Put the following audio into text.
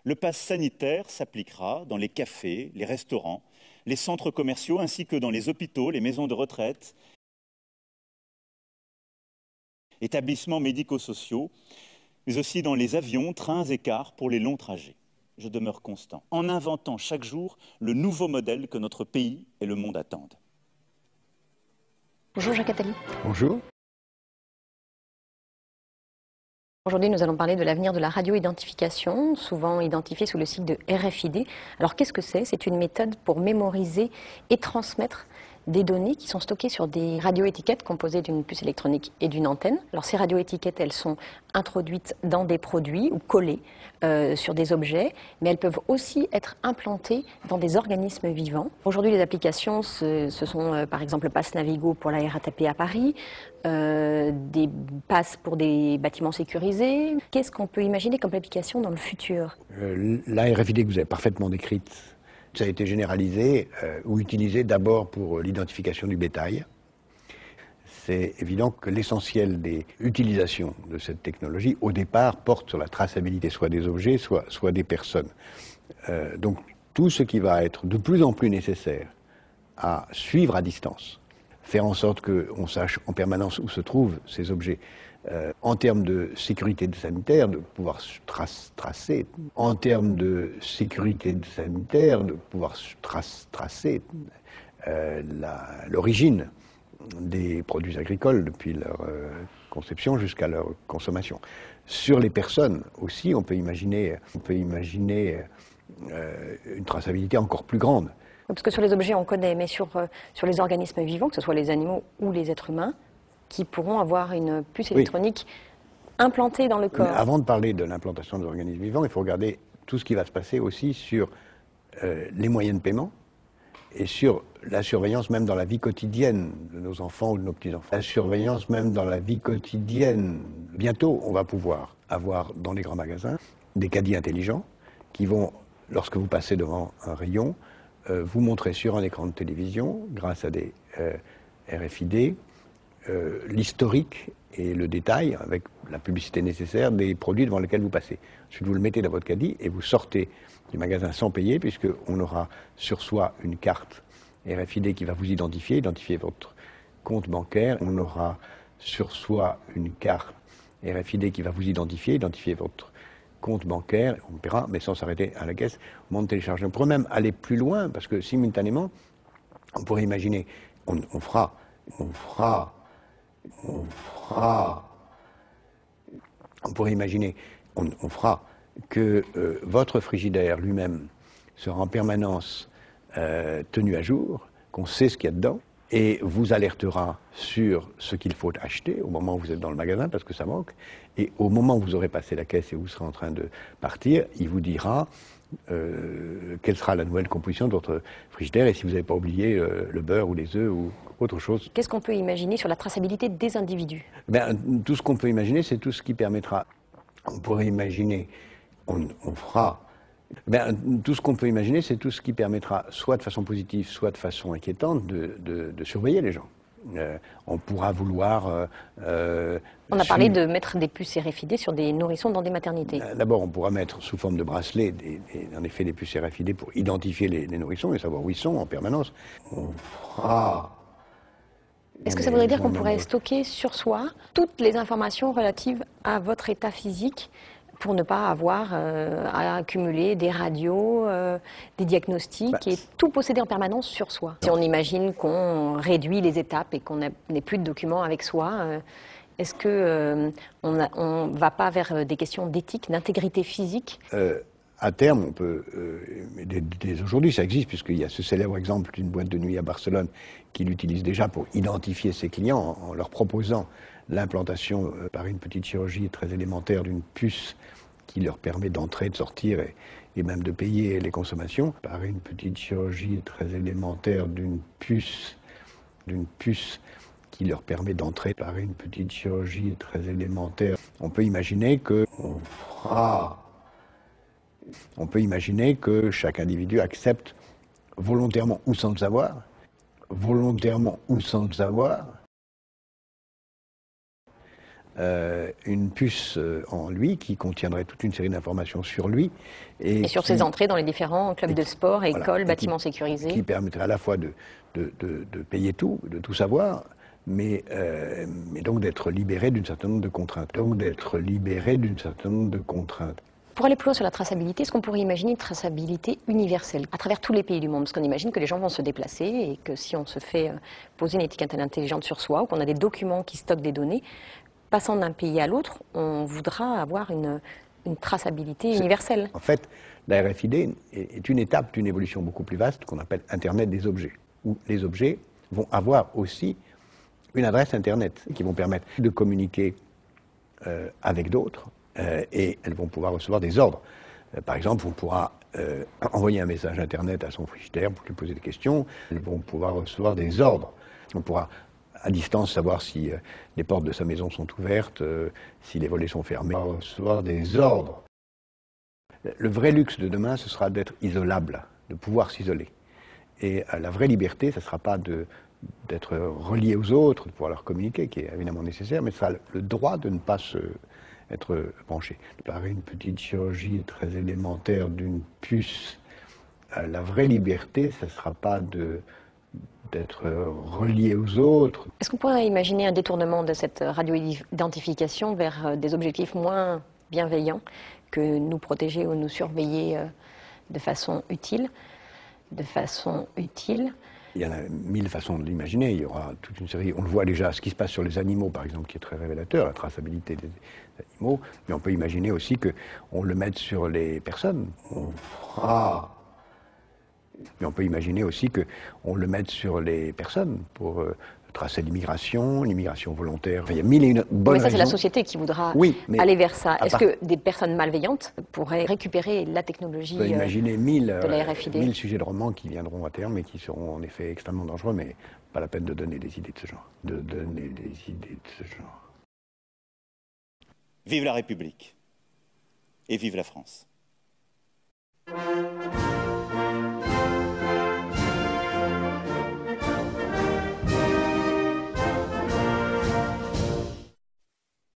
Le pass sanitaire s'appliquera dans les cafés, les restaurants, les centres commerciaux ainsi que dans les hôpitaux, les maisons de retraite, établissements médico-sociaux, mais aussi dans les avions, trains et cars pour les longs trajets. Je demeure constant, en inventant chaque jour le nouveau modèle que notre pays et le monde attendent. Bonjour Jacques Attali. Bonjour. Aujourd'hui, nous allons parler de l'avenir de la radio-identification, souvent identifiée sous le sigle de RFID. Alors qu'est-ce que c'est? C'est une méthode pour mémoriser et transmettre des données qui sont stockées sur des radioétiquettes composées d'une puce électronique et d'une antenne. Alors ces radioétiquettes, elles sont introduites dans des produits ou collées sur des objets, mais elles peuvent aussi être implantées dans des organismes vivants. Aujourd'hui, les applications, ce sont par exemple le pass Navigo pour la RATP à Paris, des passes pour des bâtiments sécurisés. Qu'est-ce qu'on peut imaginer comme application dans le futur? La RFID que vous avez parfaitement décrite, ça a été généralisé ou utilisé d'abord pour l'identification du bétail. C'est évident que l'essentiel des utilisations de cette technologie, au départ, porte sur la traçabilité, soit des objets, soit des personnes. Donc tout ce qui va être de plus en plus nécessaire à suivre à distance, faire en sorte qu'on sache en permanence où se trouvent ces objets, en termes de sécurité sanitaire, de pouvoir tracer, en termes de sécurité sanitaire, de pouvoir tracer l'origine des produits agricoles depuis leur conception jusqu'à leur consommation. Sur les personnes aussi, on peut imaginer une traçabilité encore plus grande. Parce que sur les objets, on connaît, mais sur les organismes vivants, que ce soit les animaux ou les êtres humains, qui pourront avoir une puce électronique implantée dans le corps. Mais avant de parler de l'implantation des organismes vivants, il faut regarder tout ce qui va se passer aussi sur les moyens de paiement et sur la surveillance même dans la vie quotidienne de nos enfants ou de nos petits-enfants. La surveillance même dans la vie quotidienne. Bientôt, on va pouvoir avoir dans les grands magasins des caddies intelligents qui vont, lorsque vous passez devant un rayon, vous montrer sur un écran de télévision, grâce à des RFID, l'historique et le détail, avec la publicité nécessaire, des produits devant lesquels vous passez. Ensuite, vous le mettez dans votre caddie et vous sortez du magasin sans payer, puisqu'on aura sur soi une carte RFID qui va vous identifier votre compte bancaire. On aura sur soi une carte RFID qui va vous identifier votre compte bancaire. On paiera, mais sans s'arrêter à la caisse, au moment de télécharger. On pourrait même aller plus loin, parce que simultanément, on pourrait imaginer, on fera que votre frigidaire lui-même sera en permanence tenu à jour, qu'on sait ce qu'il y a dedans, et vous alertera sur ce qu'il faut acheter au moment où vous êtes dans le magasin, parce que ça manque, et au moment où vous aurez passé la caisse et où vous serez en train de partir, il vous dira quelle sera la nouvelle composition de votre frigidaire, et si vous n'avez pas oublié le beurre ou les œufs ou autre chose. Qu'est-ce qu'on peut imaginer sur la traçabilité des individus? Tout ce qu'on peut imaginer, c'est tout ce qui permettra, on pourrait imaginer, tout ce qu'on peut imaginer, c'est tout ce qui permettra, soit de façon positive, soit de façon inquiétante, de surveiller les gens. On pourra vouloir... on a parlé de mettre des puces RFID sur des nourrissons dans des maternités. D'abord, on pourra mettre sous forme de bracelet, en effet, des puces RFID pour identifier les nourrissons et savoir où ils sont en permanence. Est-ce que ça voudrait dire qu'on pourrait stocker sur soi toutes les informations relatives à votre état physique pour ne pas avoir à accumuler des radios, des diagnostics et tout posséder en permanence sur soi? Si on imagine qu'on réduit les étapes et qu'on n'ait plus de documents avec soi, est-ce qu'on ne va pas vers des questions d'éthique, d'intégrité physique? À terme, on peut, dès aujourd'hui ça existe, puisqu'il y a ce célèbre exemple d'une boîte de nuit à Barcelone qui l'utilise déjà pour identifier ses clients en leur proposant l'implantation par une petite chirurgie très élémentaire d'une puce qui leur permet d'entrer, de sortir et même de payer les consommations. Par une petite chirurgie très élémentaire d'une puce qui leur permet d'entrer par une petite chirurgie très élémentaire. On peut imaginer que chaque individu accepte volontairement ou sans le savoir, une puce en lui qui contiendrait toute une série d'informations sur lui. Et sur ses entrées dans les différents clubs de sport, écoles, voilà, bâtiments sécurisés. Qui permettrait à la fois de payer tout, de tout savoir, mais donc d'être libéré d'un certain nombre de contraintes. Pour aller plus loin sur la traçabilité, est-ce qu'on pourrait imaginer une traçabilité universelle à travers tous les pays du monde? Parce qu'on imagine que les gens vont se déplacer et que si on se fait poser une étiquette intelligente sur soi ou qu'on a des documents qui stockent des données, passant d'un pays à l'autre, on voudra avoir une traçabilité universelle. En fait, la RFID est une étape d'une évolution beaucoup plus vaste qu'on appelle Internet des objets, où les objets vont avoir aussi une adresse Internet qui vont permettre de communiquer avec d'autres et elles vont pouvoir recevoir des ordres. Par exemple, on pourra envoyer un message Internet à son frigidaire pour lui poser des questions. Elles vont pouvoir recevoir des ordres. On pourra à distance savoir si les portes de sa maison sont ouvertes, si les volets sont fermés. On va recevoir des ordres. Le vrai luxe de demain, ce sera d'être isolable, de pouvoir s'isoler. Et la vraie liberté, ce ne sera pas d'être relié aux autres, de pouvoir leur communiquer, qui est évidemment nécessaire, mais ce sera le droit de ne pas être branché. Par une petite chirurgie très élémentaire d'une puce, la vraie liberté, ce ne sera pas d'être relié aux autres. Est-ce qu'on pourrait imaginer un détournement de cette radio-identification vers des objectifs moins bienveillants que nous protéger ou nous surveiller de façon utile Il y en a 1000 façons de l'imaginer. Il y aura toute une série. On le voit déjà, ce qui se passe sur les animaux, par exemple, qui est très révélateur, la traçabilité des animaux. Mais on peut imaginer aussi qu'on le mette sur les personnes. Mais on peut imaginer aussi qu'on le mette sur les personnes pour tracer l'immigration volontaire. Enfin, il y a 1001 bonnes mais ça, c'est la raisons. société qui voudra Oui, aller vers ça. Est-ce que des personnes malveillantes pourraient récupérer la technologie On peut imaginer 1000 RFID 1000 sujets de romans qui viendront à terme et qui seront en effet extrêmement dangereux, mais pas la peine de donner des idées de ce genre. Vive la République et vive la France.